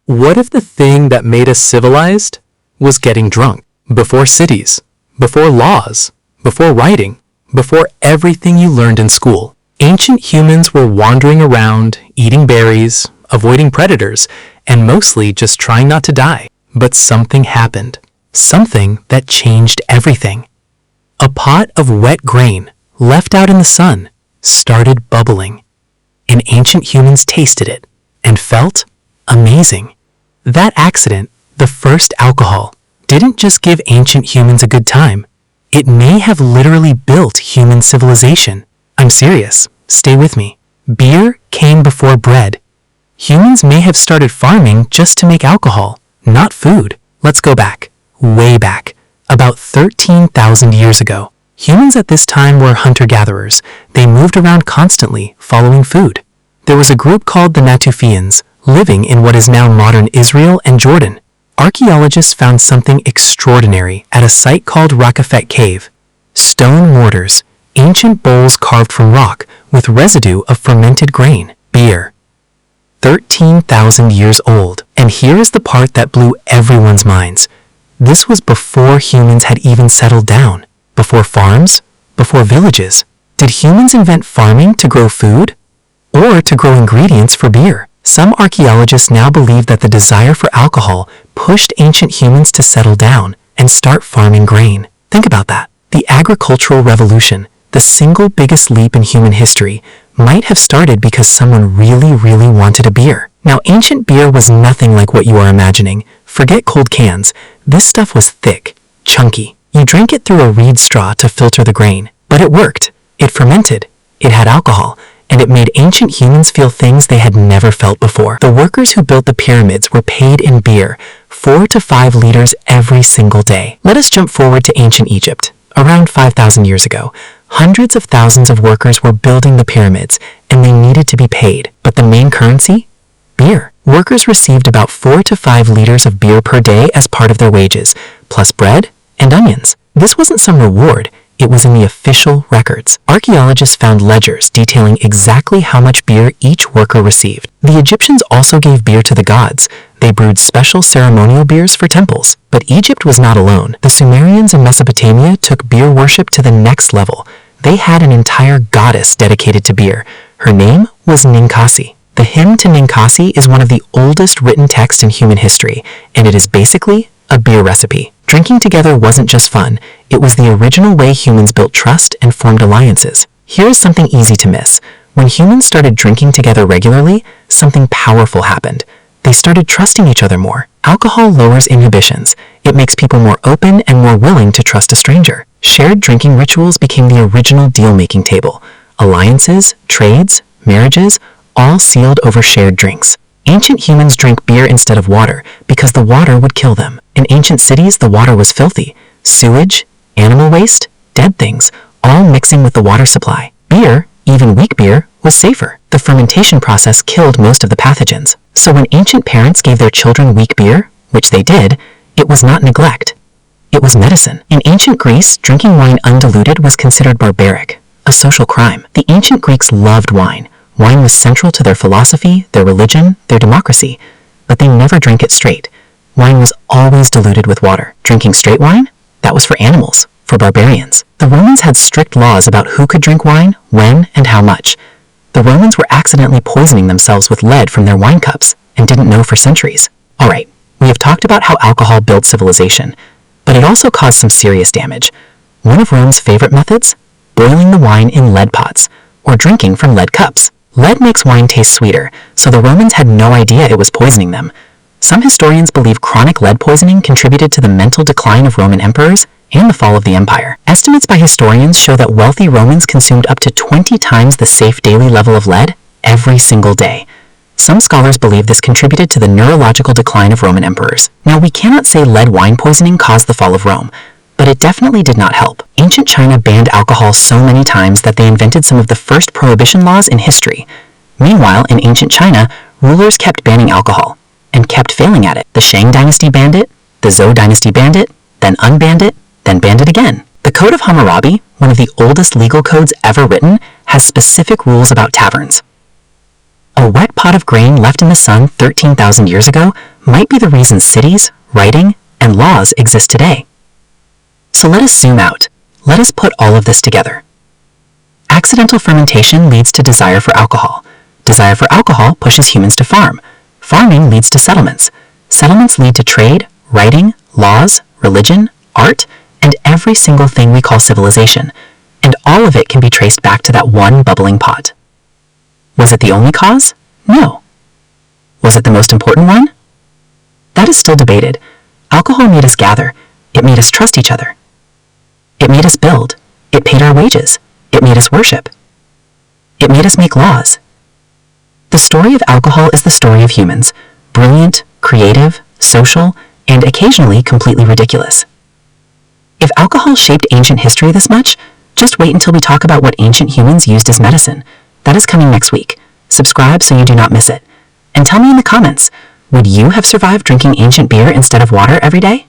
What if the thing that made us civilized was getting drunk? Before cities, before laws, before writing, before everything you learned in school. Ancient humans were wandering around, eating berries, avoiding predators, and mostly just trying not to die. But something happened. Something that changed everything. A pot of wet grain, left out in the sun, started bubbling. And ancient humans tasted it and felt amazing. That accident, the first alcohol, didn't just give ancient humans a good time. It may have literally built human civilization. I'm serious. Stay with me. Beer came before bread. Humans may have started farming just to make alcohol, not food. Let's go back, way back, about 13,000 years ago. Humans at this time were hunter-gatherers. They moved around constantly, following food. There was a group called the Natufians, living in what is now modern Israel and Jordan. Archaeologists found something extraordinary at a site called Rakafet Cave. Stone mortars, ancient bowls carved from rock with residue of fermented grain, beer. 13,000 years old. And here is the part that blew everyone's minds. This was before humans had even settled down. Before farms, before villages. Did humans invent farming to grow food? Or to grow ingredients for beer? Some archaeologists now believe that the desire for alcohol pushed ancient humans to settle down and start farming grain. Think about that. The agricultural revolution, the single biggest leap in human history, might have started because someone really wanted a beer. Now, ancient beer was nothing like what you are imagining. Forget cold cans. This stuff was thick, chunky. You drank it through a reed straw to filter the grain. But it worked. It fermented. It had alcohol. And it made ancient humans feel things they had never felt before. The workers who built the pyramids were paid in beer, 4 to 5 liters every single day. Let us jump forward to ancient Egypt. Around 5,000 years ago, hundreds of thousands of workers were building the pyramids, and they needed to be paid. But the main currency? Beer. Workers received about 4 to 5 liters of beer per day as part of their wages, plus bread and onions. This wasn't some reward. It was in the official records. Archaeologists found ledgers detailing exactly how much beer each worker received. The Egyptians also gave beer to the gods. They brewed special ceremonial beers for temples. But Egypt was not alone. The Sumerians in Mesopotamia took beer worship to the next level. They had an entire goddess dedicated to beer. Her name was Ninkasi. The hymn to Ninkasi is one of the oldest written texts in human history, and it is basically a beer recipe. Drinking together wasn't just fun, it was the original way humans built trust and formed alliances. Here's something easy to miss. When humans started drinking together regularly, something powerful happened. They started trusting each other more. Alcohol lowers inhibitions. It makes people more open and more willing to trust a stranger. Shared drinking rituals became the original deal-making table. Alliances, trades, marriages, all sealed over shared drinks. Ancient humans drank beer instead of water because the water would kill them. In ancient cities, the water was filthy. Sewage, animal waste, dead things, all mixing with the water supply. Beer, even weak beer, was safer. The fermentation process killed most of the pathogens. So when ancient parents gave their children weak beer, which they did, it was not neglect. It was medicine. In ancient Greece, drinking wine undiluted was considered barbaric, a social crime. The ancient Greeks loved wine. Wine was central to their philosophy, their religion, their democracy, but they never drank it straight. Wine was always diluted with water. Drinking straight wine? That was for animals, for barbarians. The Romans had strict laws about who could drink wine, when, and how much. The Romans were accidentally poisoning themselves with lead from their wine cups and didn't know for centuries. Alright, we have talked about how alcohol built civilization, but it also caused some serious damage. One of Rome's favorite methods? Boiling the wine in lead pots, or drinking from lead cups. Lead makes wine taste sweeter, so the Romans had no idea it was poisoning them. Some historians believe chronic lead poisoning contributed to the mental decline of Roman emperors and the fall of the empire. Estimates by historians show that wealthy Romans consumed up to 20 times the safe daily level of lead every single day. Some scholars believe this contributed to the neurological decline of Roman emperors. Now, we cannot say lead wine poisoning caused the fall of Rome, but it definitely did not help. Ancient China banned alcohol so many times that they invented some of the first prohibition laws in history. Meanwhile, in ancient China, rulers kept banning alcohol, and kept failing at it. The Shang dynasty banned it, the Zhou dynasty banned it, then unbanned it, then banned it again. The Code of Hammurabi, one of the oldest legal codes ever written, has specific rules about taverns. A wet pot of grain left in the sun 13,000 years ago might be the reason cities, writing, and laws exist today. So let us zoom out. Let us put all of this together. Accidental fermentation leads to desire for alcohol. Desire for alcohol pushes humans to farm. Farming leads to settlements. Settlements lead to trade, writing, laws, religion, art, and every single thing we call civilization. And all of it can be traced back to that one bubbling pot. Was it the only cause? No. Was it the most important one? That is still debated. Alcohol made us gather. It made us trust each other. It made us build. It paid our wages. It made us worship. It made us make laws. The story of alcohol is the story of humans, brilliant, creative, social, and occasionally completely ridiculous. If alcohol shaped ancient history this much, just wait until we talk about what ancient humans used as medicine. That is coming next week. Subscribe so you do not miss it. And tell me in the comments, would you have survived drinking ancient beer instead of water every day?